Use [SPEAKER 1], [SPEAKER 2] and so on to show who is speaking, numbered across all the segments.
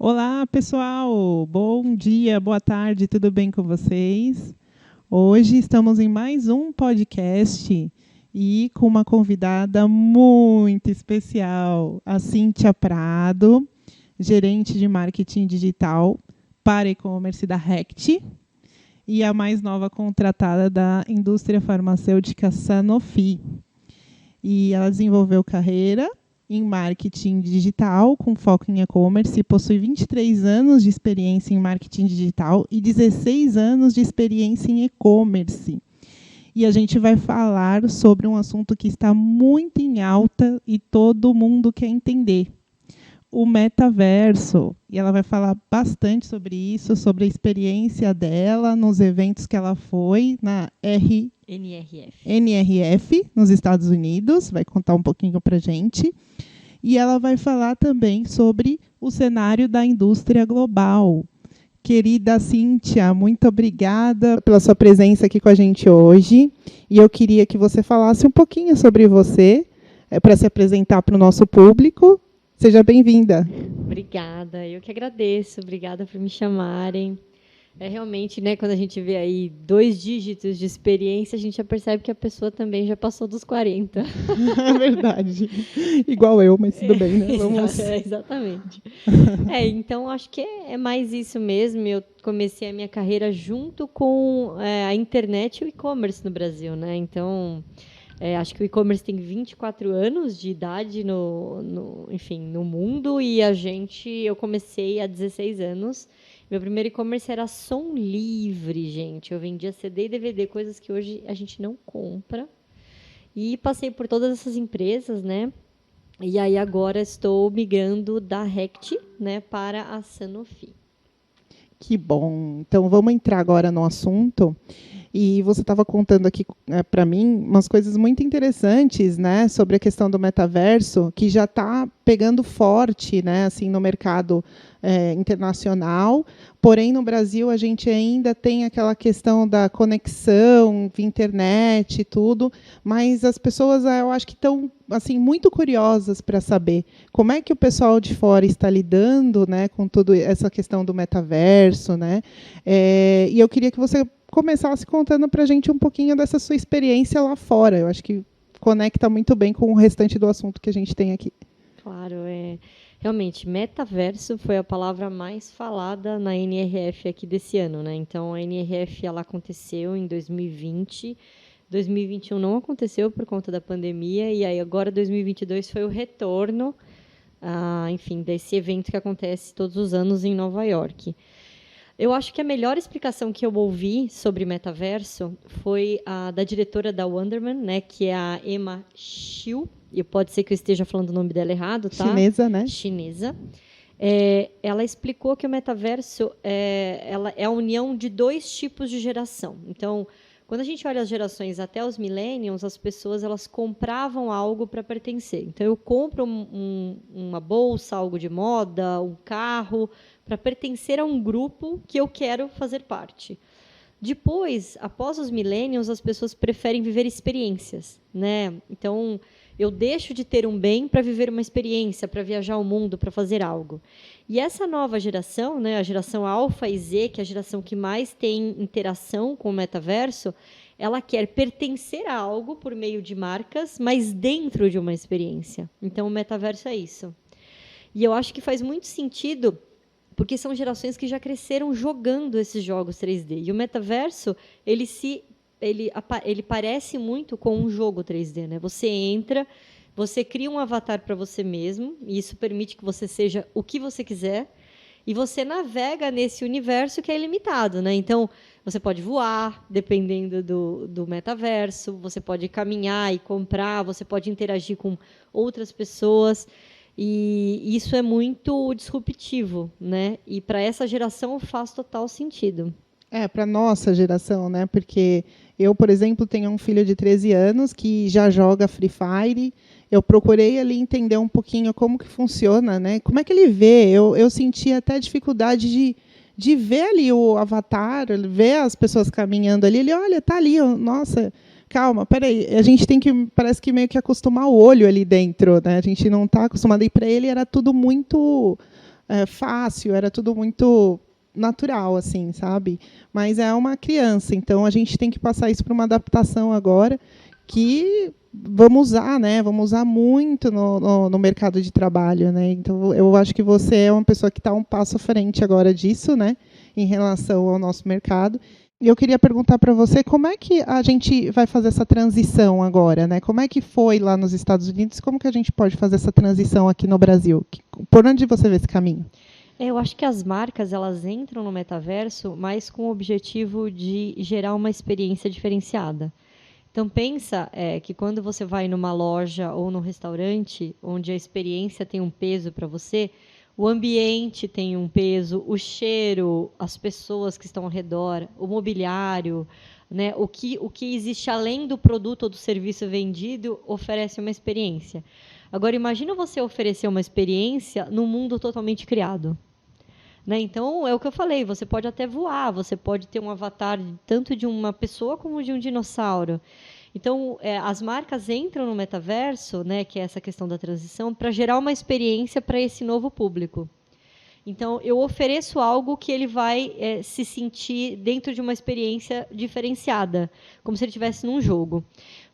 [SPEAKER 1] Olá, pessoal! Bom dia, boa tarde, tudo bem com vocês? Hoje estamos em mais um podcast e com uma convidada muito especial, a Cíntia Prado, gerente de marketing digital para e-commerce da Rect e a mais nova contratada da indústria farmacêutica Sanofi. E ela desenvolveu carreira em marketing digital, com foco em e-commerce, e possui 23 anos de experiência em marketing digital e 16 anos de experiência em e-commerce. E a gente vai falar sobre um assunto que está muito em alta e todo mundo quer entender: o metaverso. E ela vai falar bastante sobre isso, sobre a experiência dela nos eventos que ela foi na NRF, nos Estados Unidos. Vai contar um pouquinho para a gente. E ela vai falar também sobre o cenário da indústria global. Querida Cíntia, muito obrigada pela sua presença aqui com a gente hoje. E eu queria que você falasse um pouquinho sobre você, para se apresentar para o nosso público. Seja bem-vinda.
[SPEAKER 2] Obrigada, eu que agradeço, obrigada por me chamarem. Realmente, né, quando a gente vê aí 2 dígitos de experiência, a gente já percebe que a pessoa também já passou dos 40.
[SPEAKER 1] É verdade. Igual eu, mas tudo bem, né? Vamos...
[SPEAKER 2] Exatamente. Então, acho que é mais isso mesmo. Eu comecei a minha carreira junto com a internet e o e-commerce no Brasil, né? Então, acho que o e-commerce tem 24 anos de idade no mundo, e eu comecei há 16 anos. Meu primeiro e-commerce era som livre, gente. Eu vendia CD e DVD, coisas que hoje a gente não compra. E passei por todas essas empresas, né? E aí agora estou migrando da Rect, né, para a Sanofi.
[SPEAKER 1] Que bom. Então, vamos entrar agora no assunto. E você estava contando aqui para mim umas coisas muito interessantes, né, sobre a questão do metaverso, que já está pegando forte, né, assim, no mercado internacional. Porém, no Brasil, a gente ainda tem aquela questão da conexão via internet e tudo, mas as pessoas, eu acho que estão assim, muito curiosas para saber como é que o pessoal de fora está lidando, né, com toda essa questão do metaverso, né? E eu queria que você começasse contando para a gente um pouquinho dessa sua experiência lá fora. Eu acho que conecta muito bem com o restante do assunto que a gente tem aqui.
[SPEAKER 2] Claro, realmente, metaverso foi a palavra mais falada na NRF aqui desse ano, né? Então, a NRF ela aconteceu em 2020, 2021 não aconteceu por conta da pandemia, e aí agora 2022 foi o retorno, enfim, desse evento que acontece todos os anos em Nova York. Eu acho que a melhor explicação que eu ouvi sobre metaverso foi a da diretora da Wonderman, né, que é a Emma Shiu, e pode ser que eu esteja falando o nome dela errado, tá?
[SPEAKER 1] Chinesa, né?
[SPEAKER 2] Chinesa. Ela explicou que o metaverso ela é a união de 2 tipos de geração. Então, quando a gente olha as gerações até os millennials, as pessoas elas compravam algo para pertencer. Então, eu compro uma bolsa, algo de moda, um carro, para pertencer a um grupo que eu quero fazer parte. Depois, após os millennials, as pessoas preferem viver experiências, né? Então, eu deixo de ter um bem para viver uma experiência, para viajar o mundo, para fazer algo. E essa nova geração, né, a geração Alpha e Z, que é a geração que mais tem interação com o metaverso, ela quer pertencer a algo por meio de marcas, mas dentro de uma experiência. Então, o metaverso é isso. E eu acho que faz muito sentido, porque são gerações que já cresceram jogando esses jogos 3D. E o metaverso, ele parece muito com um jogo 3D, né? Você entra, você cria um avatar para você mesmo, e isso permite que você seja o que você quiser, e você navega nesse universo que é ilimitado, né? Então, você pode voar, dependendo do metaverso, você pode caminhar e comprar, você pode interagir com outras pessoas. E isso é muito disruptivo, né? E para essa geração faz total sentido.
[SPEAKER 1] Para a nossa geração, né? Porque eu, por exemplo, tenho um filho de 13 anos que já joga Free Fire. Eu procurei ali entender um pouquinho como que funciona, né? Como é que ele vê? Eu senti até dificuldade de ver ali o avatar, ver as pessoas caminhando ali. Ele, olha, tá ali, nossa... Calma, peraí, a gente tem que, parece que meio que acostumar o olho ali dentro, né? A gente não está acostumado, e para ele era tudo muito fácil, era tudo muito natural, assim, sabe? Mas é uma criança, então a gente tem que passar isso para uma adaptação agora que vamos usar, né? Vamos usar muito no mercado de trabalho, né? Então eu acho que você é uma pessoa que está um passo à frente agora disso, né? Em relação ao nosso mercado. E eu queria perguntar para você como é que a gente vai fazer essa transição agora, né? Como é que foi lá nos Estados Unidos? Como que a gente pode fazer essa transição aqui no Brasil? Por onde você vê esse caminho?
[SPEAKER 2] Eu acho que as marcas elas entram no metaverso, mas com o objetivo de gerar uma experiência diferenciada. Então pensa que quando você vai numa loja ou num restaurante, onde a experiência tem um peso para você, o ambiente tem um peso, o cheiro, as pessoas que estão ao redor, o mobiliário, né, o que existe além do produto ou do serviço vendido oferece uma experiência. Agora imagina você oferecer uma experiência num mundo totalmente criado. Né? Então, é o que eu falei, você pode até voar, você pode ter um avatar tanto de uma pessoa como de um dinossauro. Então, as marcas entram no metaverso, né, que é essa questão da transição, para gerar uma experiência para esse novo público. Então, eu ofereço algo que ele vai se sentir dentro de uma experiência diferenciada, como se ele estivesse num jogo.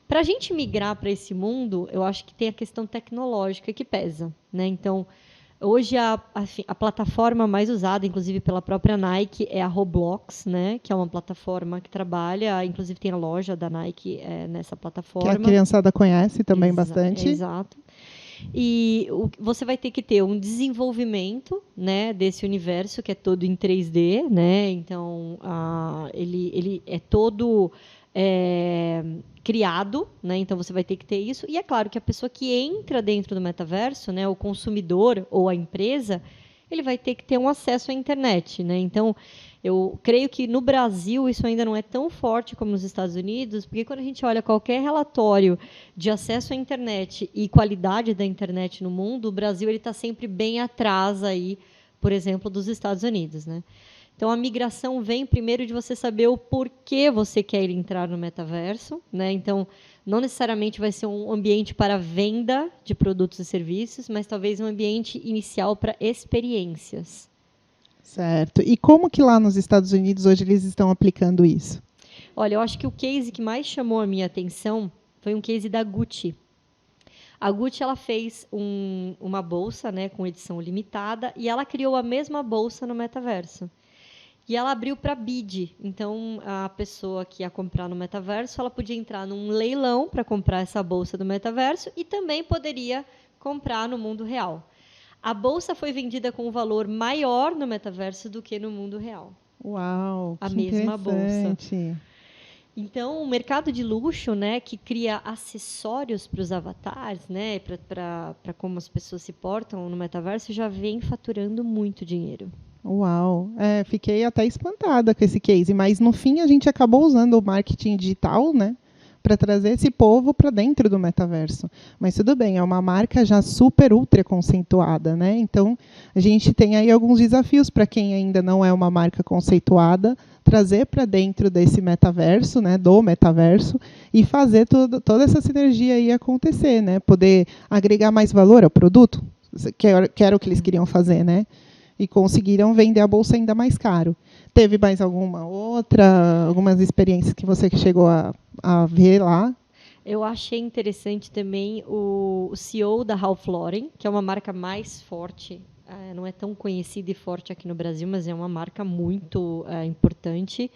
[SPEAKER 2] Para a gente migrar para esse mundo, eu acho que tem a questão tecnológica que pesa. Né? Então, hoje, a plataforma mais usada, inclusive pela própria Nike, é a Roblox, né? Que é uma plataforma que trabalha, inclusive tem a loja da Nike nessa plataforma.
[SPEAKER 1] Que a criançada conhece também bastante.
[SPEAKER 2] Exato. E você vai ter que ter um desenvolvimento, né, desse universo que é todo em 3D, né? Então, ele é todo criado, né? Então você vai ter que ter isso. E é claro que a pessoa que entra dentro do metaverso, né, o consumidor ou a empresa, ele vai ter que ter um acesso à internet, né? Então, eu creio que no Brasil isso ainda não é tão forte como nos Estados Unidos, porque quando a gente olha qualquer relatório de acesso à internet e qualidade da internet no mundo, o Brasil ele está sempre bem atrás aí, por exemplo, dos Estados Unidos, né? Então, a migração vem primeiro de você saber o porquê você quer entrar no metaverso, né? Então, não necessariamente vai ser um ambiente para venda de produtos e serviços, mas talvez um ambiente inicial para experiências.
[SPEAKER 1] Certo. E como que lá nos Estados Unidos hoje eles estão aplicando isso?
[SPEAKER 2] Olha, eu acho que o case que mais chamou a minha atenção foi um case da Gucci. A Gucci ela fez uma bolsa, né, com edição limitada, e ela criou a mesma bolsa no metaverso. E ela abriu para bid. Então, a pessoa que ia comprar no metaverso, ela podia entrar num leilão para comprar essa bolsa do metaverso e também poderia comprar no mundo real. A bolsa foi vendida com um valor maior no metaverso do que no mundo real.
[SPEAKER 1] Uau,
[SPEAKER 2] a
[SPEAKER 1] que
[SPEAKER 2] mesma bolsa.
[SPEAKER 1] interessante.
[SPEAKER 2] Então, o mercado de luxo, né, que cria acessórios para os avatares, né, para como as pessoas se portam no metaverso, já vem faturando muito dinheiro.
[SPEAKER 1] Uau, fiquei até espantada com esse case, mas no fim a gente acabou usando o marketing digital, né, para trazer esse povo para dentro do metaverso. Mas tudo bem, é uma marca já super ultra conceituada, né? Então a gente tem aí alguns desafios para quem ainda não é uma marca conceituada, trazer para dentro desse metaverso, né, do metaverso, e fazer toda essa sinergia aí acontecer, né? Poder agregar mais valor ao produto, que era o que eles queriam fazer, né? E conseguiram vender a bolsa ainda mais caro. Teve mais algumas experiências que você chegou a ver lá?
[SPEAKER 2] Eu achei interessante também o CEO da Ralph Lauren, que é uma marca mais forte, não é tão conhecida e forte aqui no Brasil, mas é uma marca muito importante.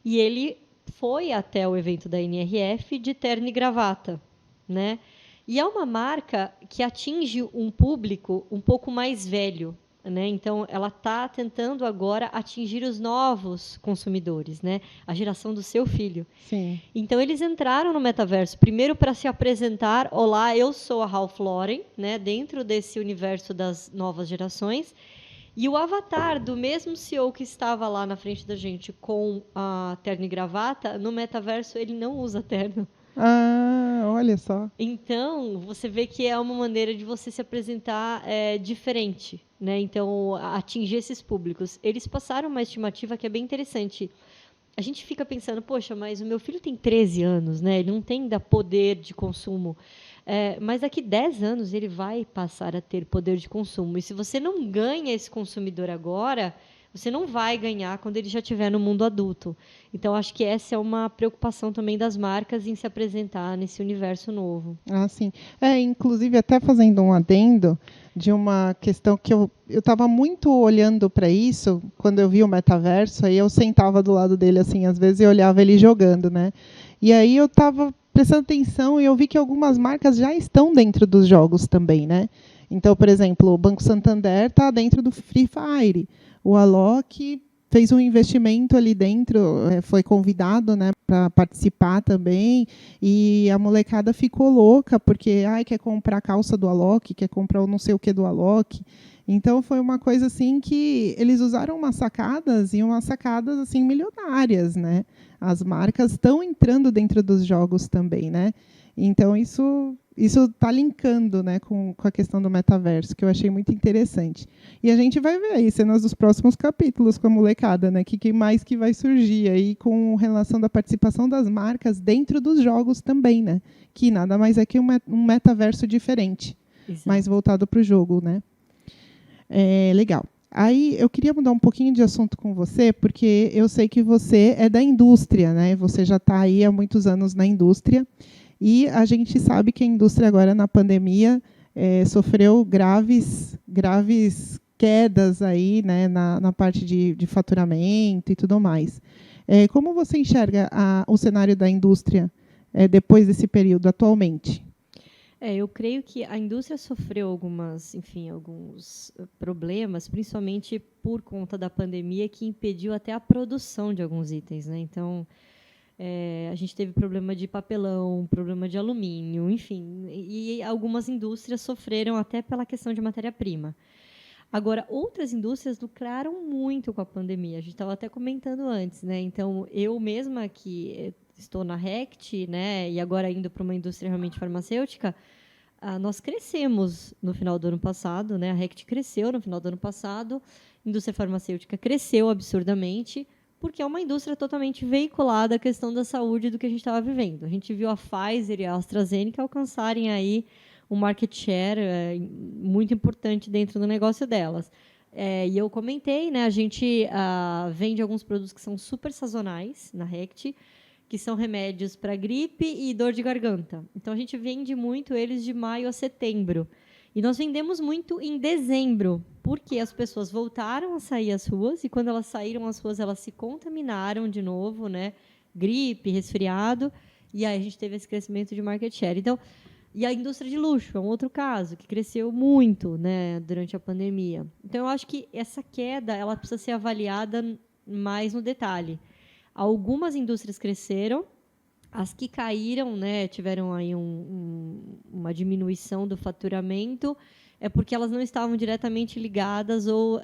[SPEAKER 2] E ele foi até o evento da NRF de terno e gravata, né? E é uma marca que atinge um público um pouco mais velho. Né? Então, ela está tentando agora atingir os novos consumidores, né? A geração do seu filho.
[SPEAKER 1] Sim.
[SPEAKER 2] Então, eles entraram no metaverso, primeiro para se apresentar, olá, eu sou a Ralph Lauren, né? Dentro desse universo das novas gerações. E o avatar do mesmo CEO que estava lá na frente da gente com a terno e gravata, no metaverso ele não usa terno.
[SPEAKER 1] Olha só.
[SPEAKER 2] Então, você vê que é uma maneira de você se apresentar diferente, né? Então, atingir esses públicos. Eles passaram uma estimativa que é bem interessante. A gente fica pensando, poxa, mas o meu filho tem 13 anos, né? Ele não tem ainda poder de consumo. Mas daqui 10 anos ele vai passar a ter poder de consumo. E se você não ganha esse consumidor agora, você não vai ganhar quando ele já estiver no mundo adulto. Então, acho que essa é uma preocupação também das marcas em se apresentar nesse universo novo.
[SPEAKER 1] Ah, sim. Inclusive, até fazendo um adendo de uma questão que eu estava muito olhando para isso, quando eu vi o metaverso, aí eu sentava do lado dele, assim, às vezes eu olhava ele jogando, né? E aí eu estava prestando atenção e eu vi que algumas marcas já estão dentro dos jogos também, né? Então, por exemplo, o Banco Santander está dentro do Free Fire. O Alok fez um investimento ali dentro, foi convidado, né, para participar também, e a molecada ficou louca, porque quer comprar a calça do Alok, quer comprar o não sei o que do Alok. Então foi uma coisa assim que eles usaram umas sacadas assim milionárias, né? As marcas estão entrando dentro dos jogos também, né? Então isso está linkando, né, com a questão do metaverso, que eu achei muito interessante. E a gente vai ver aí cenas dos próximos capítulos com a molecada, né? Que mais que vai surgir aí com relação da participação das marcas dentro dos jogos também, né? Que nada mais é que um metaverso diferente,
[SPEAKER 2] Exato.
[SPEAKER 1] mais voltado para o jogo, né? Legal. Aí eu queria mudar um pouquinho de assunto com você, porque eu sei que você é da indústria, né? Você já está aí há muitos anos na indústria. E a gente sabe que a indústria agora, na pandemia, sofreu graves quedas aí, né, na parte de faturamento e tudo mais. Como você enxerga o cenário da indústria depois desse período, atualmente?
[SPEAKER 2] Eu creio que a indústria sofreu alguns problemas, principalmente por conta da pandemia, que impediu até a produção de alguns itens, né? Então, a gente teve problema de papelão, problema de alumínio, enfim, e algumas indústrias sofreram até pela questão de matéria-prima. Agora, outras indústrias lucraram muito com a pandemia. A gente estava até comentando antes, né? Então, eu mesma que estou na Rect, né, e agora indo para uma indústria realmente farmacêutica, nós crescemos no final do ano passado, né? A Rect cresceu no final do ano passado, a indústria farmacêutica cresceu absurdamente, porque é uma indústria totalmente veiculada à questão da saúde do que a gente estava vivendo. A gente viu a Pfizer e a AstraZeneca alcançarem aí um market share muito importante dentro do negócio delas. E eu comentei, né? A gente vende alguns produtos que são super sazonais na Rect, que são remédios para gripe e dor de garganta. Então, a gente vende muito eles de maio a setembro. E nós vendemos muito em dezembro, porque as pessoas voltaram a sair às ruas, e quando elas saíram às ruas, elas se contaminaram de novo, né? Gripe, resfriado, e aí a gente teve esse crescimento de market share. Então, e a indústria de luxo é um outro caso, que cresceu muito, né, durante a pandemia. Então, eu acho que essa queda ela precisa ser avaliada mais no detalhe. Algumas indústrias cresceram, as que caíram, né, tiveram aí uma diminuição do faturamento, porque elas não estavam diretamente ligadas ou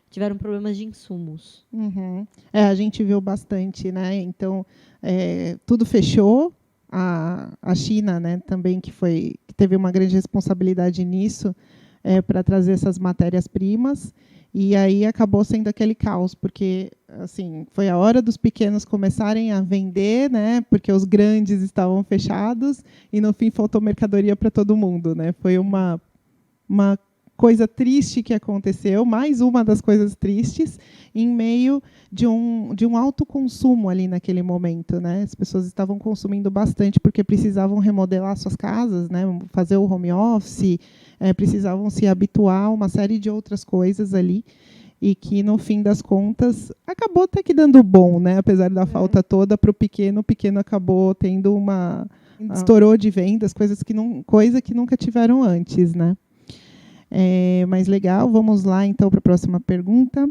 [SPEAKER 2] tiveram problemas de insumos.
[SPEAKER 1] Uhum. A gente viu bastante, né? Então, tudo fechou. A China, né, também que teve uma grande responsabilidade nisso, para trazer essas matérias-primas. E aí acabou sendo aquele caos, porque assim, foi a hora dos pequenos começarem a vender, né, porque os grandes estavam fechados, e no fim faltou mercadoria para todo mundo, né? Foi uma coisa triste que aconteceu, mais uma das coisas tristes, em meio de um alto consumo ali naquele momento, né? As pessoas estavam consumindo bastante porque precisavam remodelar suas casas, né? Fazer o home office, precisavam se habituar a uma série de outras coisas ali, e que, no fim das contas, acabou até que dando bom, né? Apesar da falta toda, para o pequeno acabou tendo estourou de vendas, coisa que nunca tiveram antes, né? Mas legal, vamos lá então para a próxima pergunta.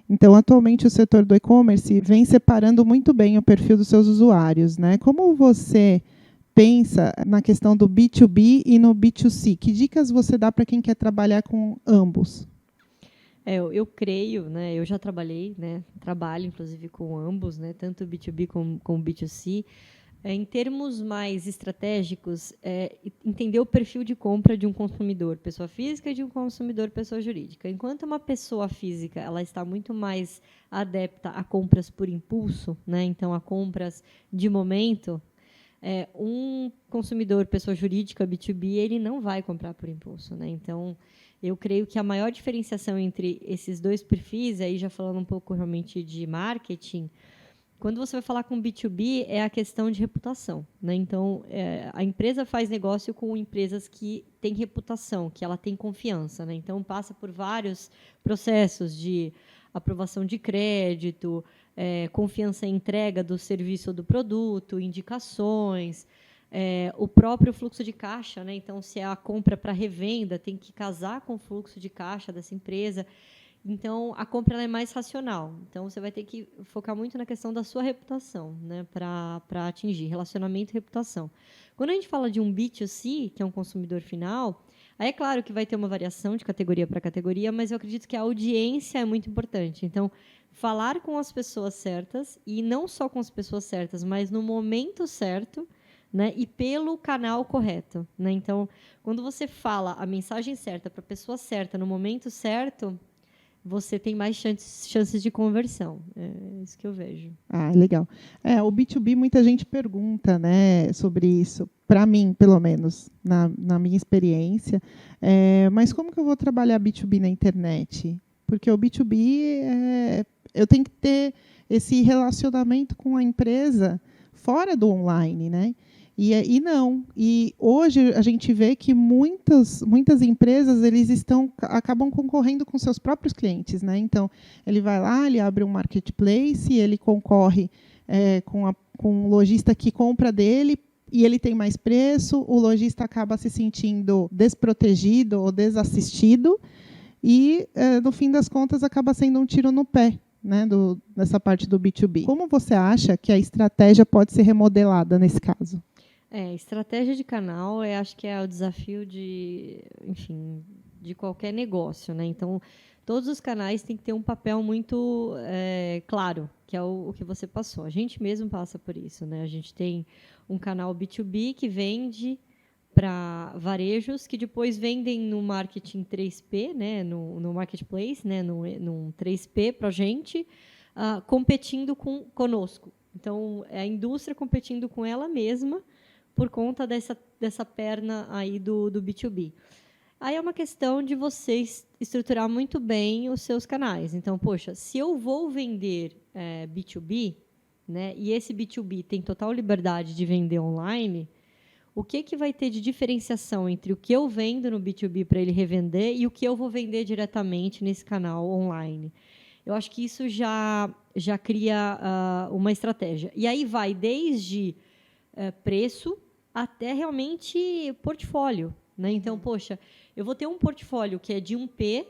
[SPEAKER 1] Então, atualmente o setor do e-commerce vem separando muito bem o perfil dos seus usuários, né? Como você pensa na questão do B2B e no B2C? Que dicas você dá para quem quer trabalhar com ambos?
[SPEAKER 2] Eu creio, né? Eu já trabalhei, né? Trabalho inclusive com ambos, né? Tanto o B2B como o B2C. Em termos mais estratégicos, entender o perfil de compra de um consumidor, pessoa física, e de um consumidor, pessoa jurídica. Enquanto uma pessoa física ela está muito mais adepta a compras por impulso, né? Então, a compras de momento, Um consumidor, pessoa jurídica, B2B, ele não vai comprar por impulso, né? Então, eu creio que a maior diferenciação entre esses dois perfis, aí já falando um pouco realmente de marketing, quando você vai falar com B2B, é a questão de reputação, né? Então, a empresa faz negócio com empresas que têm reputação, que ela tem confiança, né? Então, passa por vários processos de aprovação de crédito, confiança em entrega do serviço ou do produto, indicações, o próprio fluxo de caixa, né? Então, se é a compra para revenda, tem que casar com o fluxo de caixa dessa empresa. Então, a compra ela é mais racional. Então, você vai ter que focar muito na questão da sua reputação, né, para atingir relacionamento e reputação. Quando a gente fala de um B2C, que é um consumidor final, aí é claro que vai ter uma variação de categoria para categoria, mas eu acredito que a audiência é muito importante. Então, falar com as pessoas certas, e não só com as pessoas certas, mas no momento certo, né, e pelo canal correto, né? Então, quando você fala a mensagem certa para a pessoa certa no momento certo, você tem mais chances de conversão. É isso que eu vejo.
[SPEAKER 1] Ah, legal. O B2B, muita gente pergunta, né, sobre isso. Para mim, pelo menos, na minha experiência. Mas como que eu vou trabalhar B2B na internet? Porque o B2B, eu tenho que ter esse relacionamento com a empresa fora do online, né? E não. E hoje a gente vê que muitas empresas acabam concorrendo com seus próprios clientes, né? Então, ele vai lá, ele abre um marketplace, ele concorre com o lojista que compra dele, e ele tem mais preço, o lojista acaba se sentindo desprotegido ou desassistido, e, no fim das contas, acaba sendo um tiro no pé, né, dessa parte do B2B. Como você acha que a estratégia pode ser remodelada nesse caso?
[SPEAKER 2] Estratégia de canal, acho que é o desafio de qualquer negócio, né? Então, todos os canais têm que ter um papel muito claro, que é o que você passou. A gente mesmo passa por isso, né? A gente tem um canal B2B que vende para varejos que depois vendem no marketing 3P, né? No marketplace, né? No 3P para a gente, competindo conosco. Então, é a indústria competindo com ela mesma por conta dessa perna aí do B2B. Aí é uma questão de vocês estruturar muito bem os seus canais. Então, poxa, se eu vou vender B2B, né, e esse B2B tem total liberdade de vender online, o que vai ter de diferenciação entre o que eu vendo no B2B para ele revender e o que eu vou vender diretamente nesse canal online? Eu acho que isso já cria uma estratégia. E aí vai desde preço até realmente portfólio, né? Então, poxa, eu vou ter um portfólio que é de 1P,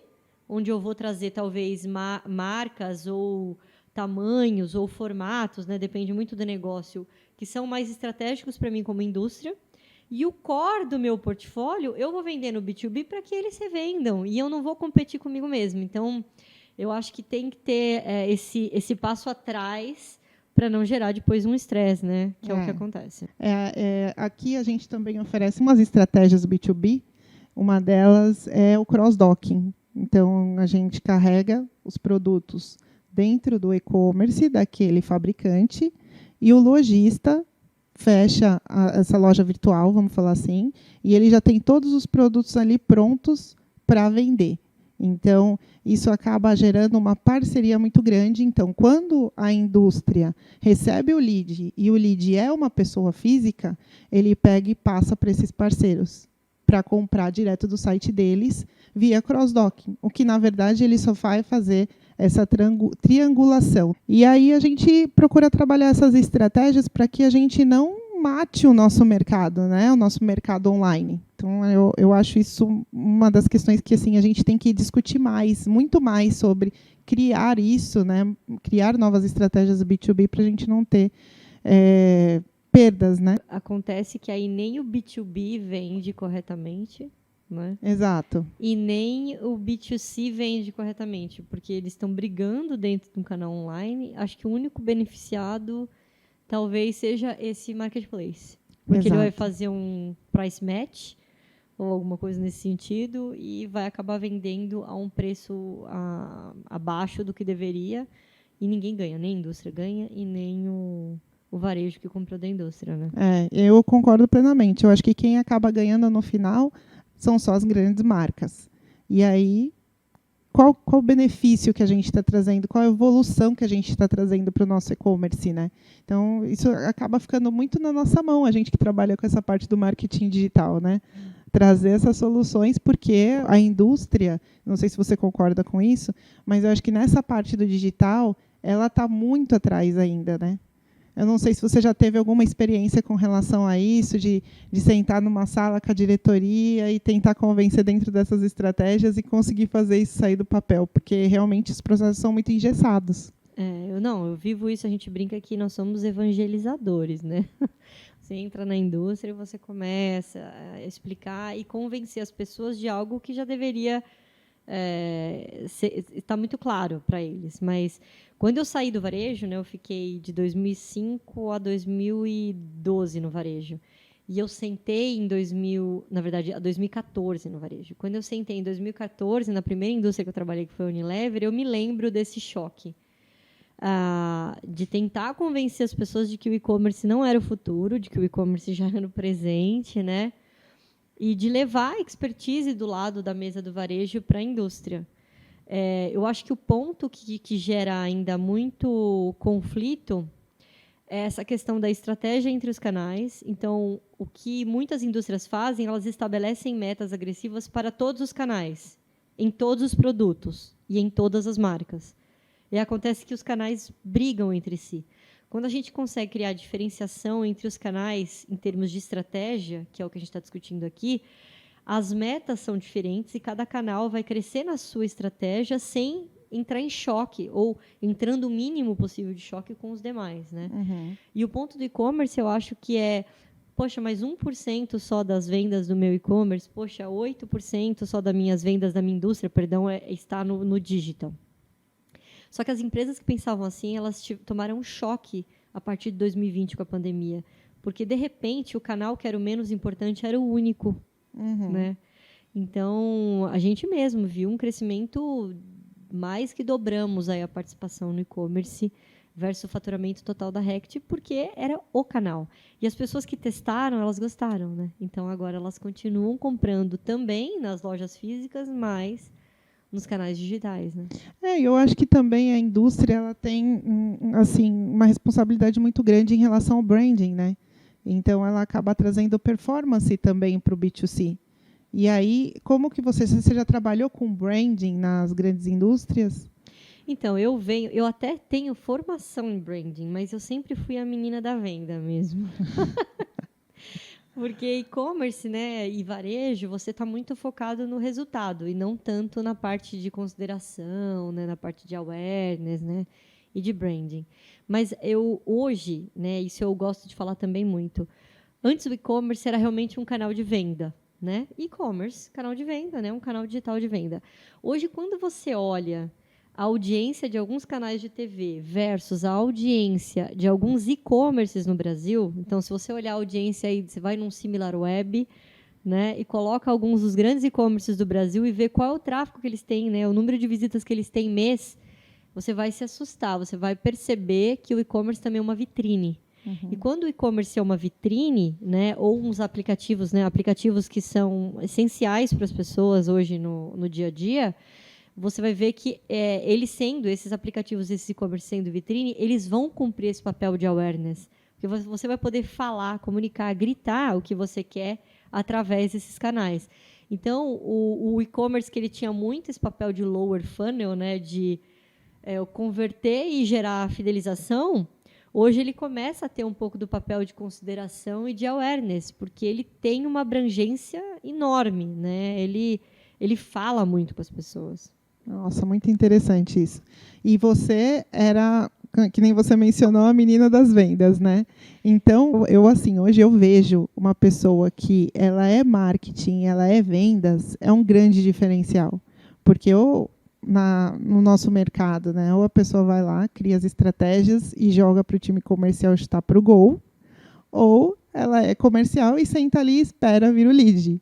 [SPEAKER 2] onde eu vou trazer talvez marcas ou tamanhos ou formatos, né? Depende muito do negócio, que são mais estratégicos para mim como indústria. E o core do meu portfólio, eu vou vender no B2B para que eles revendam, e eu não vou competir comigo mesmo. Então, eu acho que tem que ter esse passo atrás para não gerar depois um estresse, né? Que é o que acontece.
[SPEAKER 1] Aqui a gente também oferece umas estratégias B2B. Uma delas é o cross-docking. Então, a gente carrega os produtos dentro do e-commerce daquele fabricante e o lojista fecha essa loja virtual, vamos falar assim, e ele já tem todos os produtos ali prontos para vender. Então, isso acaba gerando uma parceria muito grande. Então, quando a indústria recebe o lead, e o lead é uma pessoa física, ele pega e passa para esses parceiros, para comprar direto do site deles, via cross-docking, o que, na verdade, ele só vai fazer essa triangulação. E aí a gente procura trabalhar essas estratégias para que a gente não mate o nosso mercado, né? O nosso mercado online. Então, eu acho isso uma das questões que assim, a gente tem que discutir mais, muito mais sobre criar isso, né? Criar novas estratégias B2B para a gente não ter perdas, né?
[SPEAKER 2] Acontece que aí nem o B2B vende corretamente, né?
[SPEAKER 1] Exato.
[SPEAKER 2] E nem o B2C vende corretamente, porque eles estão brigando dentro de um canal online. Acho que o único beneficiado talvez seja esse marketplace, porque ele vai fazer um price match ou alguma coisa nesse sentido e vai acabar vendendo a um preço abaixo do que deveria, e ninguém ganha, nem a indústria ganha e nem o o varejo que comprou da indústria, né?
[SPEAKER 1] Eu concordo plenamente. Eu acho que quem acaba ganhando no final são só as grandes marcas. E aí, qual o benefício que a gente está trazendo? Qual a evolução que a gente está trazendo para o nosso e-commerce, né? Então, isso acaba ficando muito na nossa mão, a gente que trabalha com essa parte do marketing digital, né? Trazer essas soluções, porque a indústria, não sei se você concorda com isso, mas eu acho que nessa parte do digital, ela está muito atrás ainda, né? Eu não sei se você já teve alguma experiência com relação a isso, de sentar numa sala com a diretoria e tentar convencer dentro dessas estratégias e conseguir fazer isso sair do papel, porque realmente os processos são muito engessados.
[SPEAKER 2] Eu vivo isso, a gente brinca que nós somos evangelizadores, né? Você entra na indústria e você começa a explicar e convencer as pessoas de algo que já deveria estar muito claro para eles. Mas quando eu saí do varejo, né, eu fiquei de 2005 a 2012 no varejo. E eu sentei em 2014 no varejo. Quando eu sentei em 2014, na primeira indústria que eu trabalhei, que foi a Unilever, eu me lembro desse choque. De tentar convencer as pessoas de que o e-commerce não era o futuro, de que o e-commerce já era o presente, né? E de levar a expertise do lado da mesa do varejo para a indústria. Eu acho que o ponto que gera ainda muito conflito é essa questão da estratégia entre os canais. Então, o que muitas indústrias fazem, elas estabelecem metas agressivas para todos os canais, em todos os produtos e em todas as marcas. E acontece que os canais brigam entre si. Quando a gente consegue criar diferenciação entre os canais em termos de estratégia, que é o que a gente está discutindo aqui, as metas são diferentes e cada canal vai crescer na sua estratégia sem entrar em choque ou entrando o mínimo possível de choque com os demais, né?
[SPEAKER 1] Uhum.
[SPEAKER 2] E o ponto do e-commerce, eu acho que poxa, mas 1% só das vendas do meu e-commerce, poxa, 8% só das minhas vendas da minha indústria, está no digital. Só que as empresas que pensavam assim, elas tomaram um choque a partir de 2020 com a pandemia. Porque, de repente, o canal que era o menos importante era o único.
[SPEAKER 1] Uhum.
[SPEAKER 2] Né? Então, a gente mesmo viu um crescimento, mais que dobramos aí a participação no e-commerce versus o faturamento total da Rect, porque era o canal. E as pessoas que testaram, elas gostaram. Né? Então, agora elas continuam comprando também nas lojas físicas, mas nos canais digitais, né?
[SPEAKER 1] Eu acho que também a indústria ela tem assim, uma responsabilidade muito grande em relação ao branding, né? Então, ela acaba trazendo performance também para o B2C. E aí, como que você já trabalhou com branding nas grandes indústrias?
[SPEAKER 2] Então, eu até tenho formação em branding, mas eu sempre fui a menina da venda mesmo. Porque e-commerce, né, e varejo, você está muito focado no resultado e não tanto na parte de consideração, né, na parte de awareness, né, e de branding. Mas hoje, né, isso eu gosto de falar também muito. Antes o e-commerce era realmente um canal de venda, né? E-commerce, canal de venda, né, um canal digital de venda. Hoje, quando você olha a audiência de alguns canais de TV versus a audiência de alguns e-commerces no Brasil. Então, se você olhar a audiência aí, você vai num SimilarWeb, né, e coloca alguns dos grandes e-commerces do Brasil e vê qual é o tráfego que eles têm, né, o número de visitas que eles têm mês, você vai se assustar, você vai perceber que o e-commerce também é uma vitrine. Uhum. E quando o e-commerce é uma vitrine, né, ou uns aplicativos, né, aplicativos que são essenciais para as pessoas hoje no dia a dia, você vai ver que esses aplicativos, esses e-commerce sendo vitrine, eles vão cumprir esse papel de awareness. Porque você vai poder falar, comunicar, gritar o que você quer através desses canais. Então, o e-commerce que ele tinha muito esse papel de lower funnel, né, de converter e gerar fidelização, hoje ele começa a ter um pouco do papel de consideração e de awareness, porque ele tem uma abrangência enorme, né? Ele fala muito com as pessoas.
[SPEAKER 1] Nossa, muito interessante isso. E você era, que nem você mencionou, a menina das vendas, né? Então, hoje eu vejo uma pessoa que ela é marketing, ela é vendas, é um grande diferencial. Porque no nosso mercado, né? Ou a pessoa vai lá, cria as estratégias e joga para o time comercial chutar para o gol, ou ela é comercial e senta ali e espera vir o lead.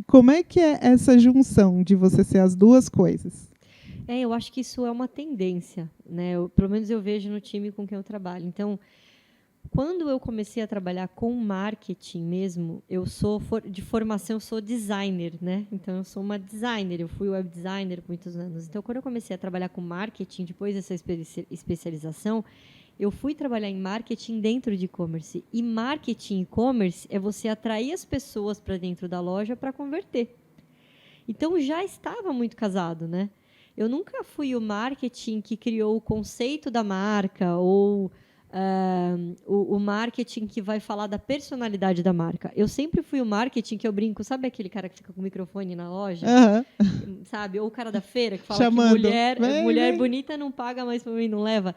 [SPEAKER 1] Como é que é essa junção de você ser as duas coisas?
[SPEAKER 2] Eu acho que isso é uma tendência, né? Pelo menos eu vejo no time com quem eu trabalho. Então, Quando eu comecei a trabalhar com marketing mesmo, de formação, eu sou designer, né? Então, eu sou uma designer, eu fui web designer por muitos anos. Então, quando eu comecei a trabalhar com marketing, depois dessa especialização, eu fui trabalhar em marketing dentro de e-commerce. E marketing e-commerce é você atrair as pessoas para dentro da loja para converter. Então, já estava muito casado, né? Eu nunca fui o marketing que criou o conceito da marca ou o marketing que vai falar da personalidade da marca. Eu sempre fui o marketing que eu brinco, sabe aquele cara que fica com o microfone na loja? Sabe? Ou o cara da feira que fala
[SPEAKER 1] Chamando.
[SPEAKER 2] que mulher bonita não paga mais para mim, não leva.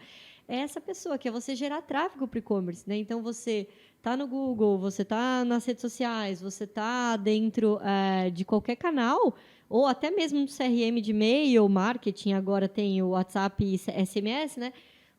[SPEAKER 2] É essa pessoa, que é você gerar tráfego para o e-commerce, né? Então, você está no Google, você está nas redes sociais, você está dentro de qualquer canal, ou até mesmo no CRM de e-mail, marketing, agora tem o WhatsApp e SMS, né?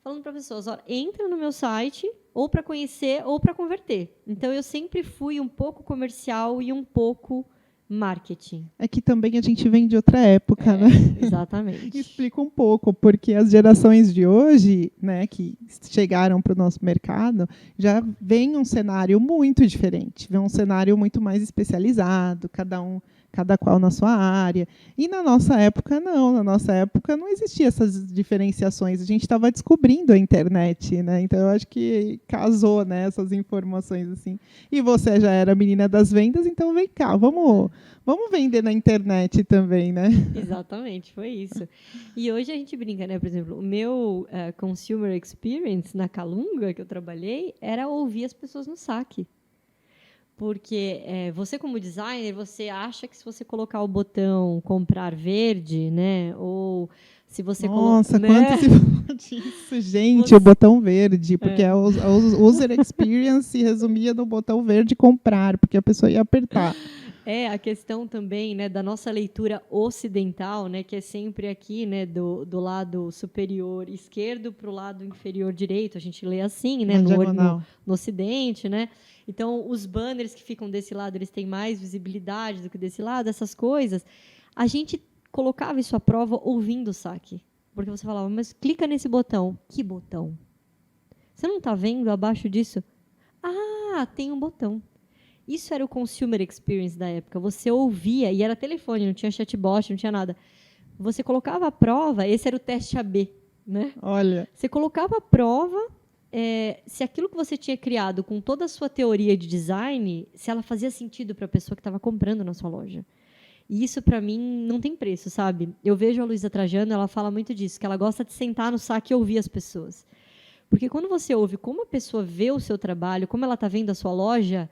[SPEAKER 2] Falando para pessoas, entra no meu site ou para conhecer ou para converter. Então, eu sempre fui um pouco comercial e um pouco marketing.
[SPEAKER 1] É que também a gente vem de outra época, né?
[SPEAKER 2] Exatamente.
[SPEAKER 1] Explica um pouco, porque as gerações de hoje, né, que chegaram para o nosso mercado, já vem um cenário muito diferente, vem um cenário muito mais especializado, cada qual na sua área. E na nossa época, não. Na nossa época não existia essas diferenciações. A gente estava descobrindo a internet, né? Então, eu acho que casou, né, essas informações assim. E você já era menina das vendas, então vem cá, vamos vender na internet também, né?
[SPEAKER 2] Exatamente, foi isso. E hoje a gente brinca, né? Por exemplo, o meu consumer experience na Calunga, que eu trabalhei, era ouvir as pessoas no saque. Porque você, como designer, você acha que se você colocar o botão comprar verde, né? Ou se você
[SPEAKER 1] Nossa,
[SPEAKER 2] né?
[SPEAKER 1] quanto se fala disso, gente, o botão verde, porque a user experience se resumia no botão verde comprar, porque a pessoa ia apertar.
[SPEAKER 2] A questão também, né, da nossa leitura ocidental, né, que é sempre aqui, né, do lado superior esquerdo para o lado inferior direito. A gente lê assim, né, no ocidente, né? Então, os banners que ficam desse lado, eles têm mais visibilidade do que desse lado, essas coisas. A gente colocava isso à prova ouvindo o saque. Porque você falava, mas clica nesse botão. Que botão? Você não está vendo abaixo disso? Ah, tem um botão. Isso era o consumer experience da época. Você ouvia, e era telefone, não tinha chatbot, não tinha nada. Você colocava a prova, esse era o teste AB, né?
[SPEAKER 1] Olha.
[SPEAKER 2] Você colocava a prova, se aquilo que você tinha criado com toda a sua teoria de design, se ela fazia sentido para a pessoa que estava comprando na sua loja. E isso, para mim, não tem preço, sabe? Eu vejo a Luísa Trajano, ela fala muito disso, que ela gosta de sentar no saque e ouvir as pessoas. Porque quando você ouve como a pessoa vê o seu trabalho, como ela está vendo a sua loja,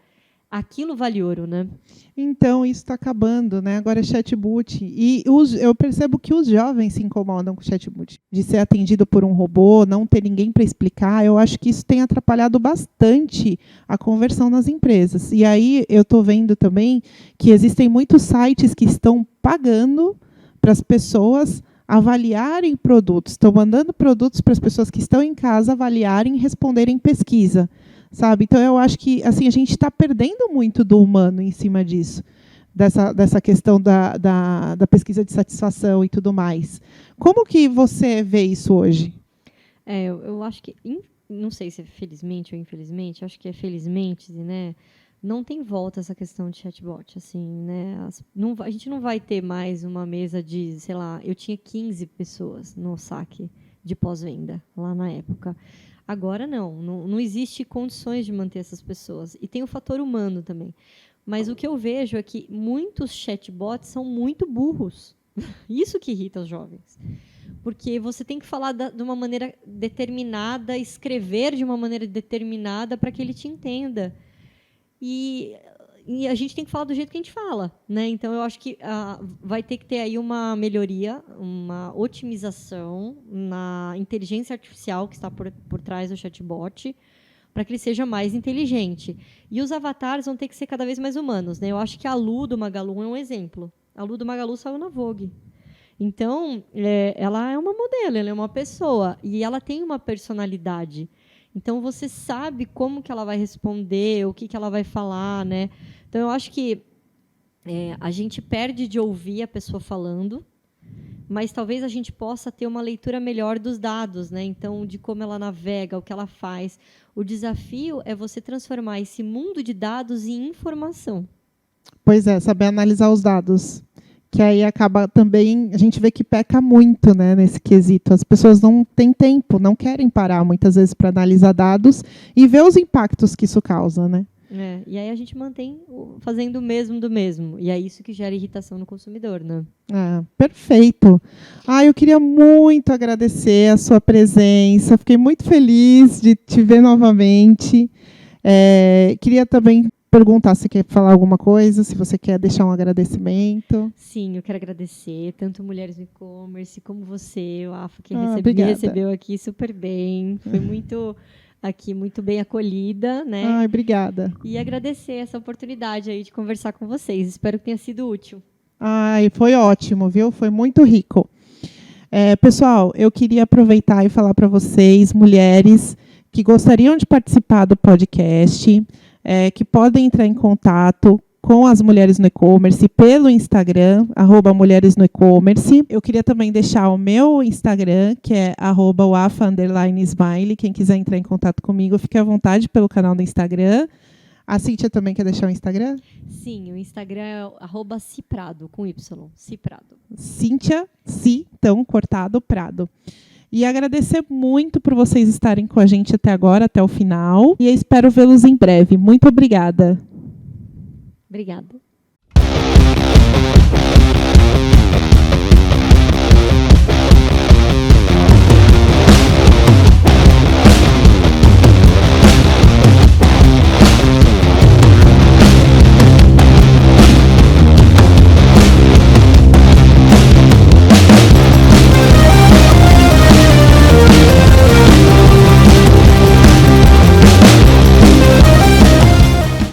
[SPEAKER 2] aquilo vale ouro, né?
[SPEAKER 1] Então, isso está acabando, né? Agora é chatbot. E eu percebo que os jovens se incomodam com o chatbot. De ser atendido por um robô, não ter ninguém para explicar. Eu acho que isso tem atrapalhado bastante a conversão nas empresas. E aí eu estou vendo também que existem muitos sites que estão pagando para as pessoas avaliarem produtos. Estão mandando produtos para as pessoas que estão em casa avaliarem e responderem pesquisa. Sabe? Então, eu acho que assim, a gente está perdendo muito do humano em cima disso, dessa questão da pesquisa de satisfação e tudo mais. Como que você vê isso hoje?
[SPEAKER 2] Eu acho que, não sei se é felizmente ou infelizmente, acho que é felizmente, né? Não tem volta essa questão de chatbot. Assim, né? A gente não vai ter mais uma mesa de, sei lá, eu tinha 15 pessoas no saque de pós-venda, lá na época. Agora não existe condições de manter essas pessoas. E tem o fator humano também. Mas o que eu vejo é que muitos chatbots são muito burros. Isso que irrita os jovens. Porque você tem que falar de uma maneira determinada, escrever de uma maneira determinada para que ele te entenda. E a gente tem que falar do jeito que a gente fala, né? Então, eu acho que vai ter que ter aí uma melhoria, uma otimização na inteligência artificial que está por trás do chatbot, para que ele seja mais inteligente. E os avatares vão ter que ser cada vez mais humanos, né? Eu acho que a Lu do Magalu é um exemplo. A Lu do Magalu saiu na Vogue. Então, ela é uma modelo, ela é uma pessoa, e ela tem uma personalidade. Então, você sabe como que ela vai responder, o que ela vai falar, né? Então, eu acho que a gente perde de ouvir a pessoa falando, mas talvez a gente possa ter uma leitura melhor dos dados, né? Então, de como ela navega, o que ela faz. O desafio é você transformar esse mundo de dados em informação.
[SPEAKER 1] Pois é, saber analisar os dados. Que aí acaba também, a gente vê que peca muito, né, nesse quesito. As pessoas não têm tempo, não querem parar muitas vezes para analisar dados e ver os impactos que isso causa, né?
[SPEAKER 2] E aí a gente mantém fazendo o mesmo do mesmo. E é isso que gera irritação no consumidor, né?
[SPEAKER 1] Perfeito. Eu queria muito agradecer a sua presença. Fiquei muito feliz de te ver novamente. Queria também perguntar se quer falar alguma coisa, se você quer deixar um agradecimento.
[SPEAKER 2] Sim, eu quero agradecer tanto Mulheres no E-Commerce como você, o AFA, que me recebeu aqui super bem. Foi muito bem acolhida, né?
[SPEAKER 1] Obrigada.
[SPEAKER 2] E agradecer essa oportunidade aí de conversar com vocês. Espero que tenha sido útil.
[SPEAKER 1] Foi ótimo, viu? Foi muito rico. Pessoal, eu queria aproveitar e falar para vocês, mulheres que gostariam de participar do podcast, que podem entrar em contato com as Mulheres no E-Commerce pelo Instagram, @mulheresnoecommerce. Eu queria também deixar o meu Instagram, que é @wafa_smile. Quem quiser entrar em contato comigo, fique à vontade pelo canal do Instagram. A Cíntia também quer deixar o Instagram?
[SPEAKER 2] Sim, o Instagram é @ciprado, com Y, Ciprado.
[SPEAKER 1] Cíntia, então, cortado, Prado. E agradecer muito por vocês estarem com a gente até agora, até o final. E eu espero vê-los em breve. Muito obrigada.
[SPEAKER 2] Obrigada.